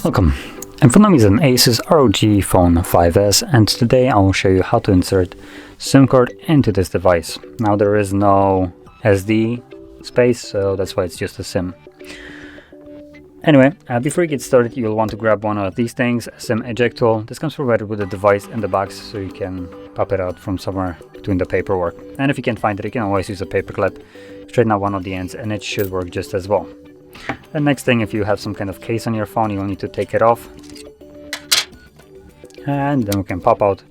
Welcome. In front of me is an ASUS ROG Phone 5S, and today I will show you how to insert SIM card into this device. Now there is no SD space, so that's why it's just a SIM. Anyway, before you get started, you'll want to grab one of these things, a SIM eject tool. This comes provided with the device in the box, so you can pop it out from somewhere between the paperwork. And if you can't find it, you can always use a paper clip, straighten out one of the ends, and it should work just as well. The next thing, if you have some kind of case on your phone, you'll need to take it off. And then we can pop out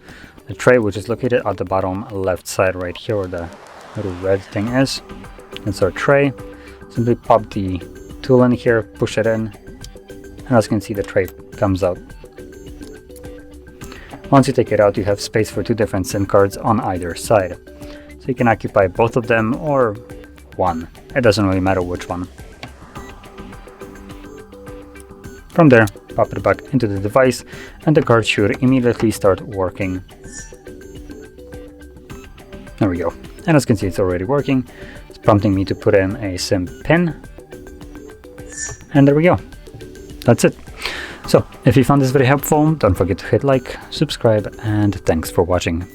the tray, which is located at the bottom left side right here where the little red thing is. That's our tray. Simply pop the tool in here, push it in, and as you can see, the tray comes out. Once you take it out, you have space for two different SIM cards on either side. So you can occupy both of them or one. It doesn't really matter which one. From there, pop it back into the device and the card should immediately start working. There we go. And as you can see, it's already working. It's prompting me to put in a SIM pin. And there we go. That's it. So, if you found this very helpful, don't forget to hit like, subscribe, and thanks for watching.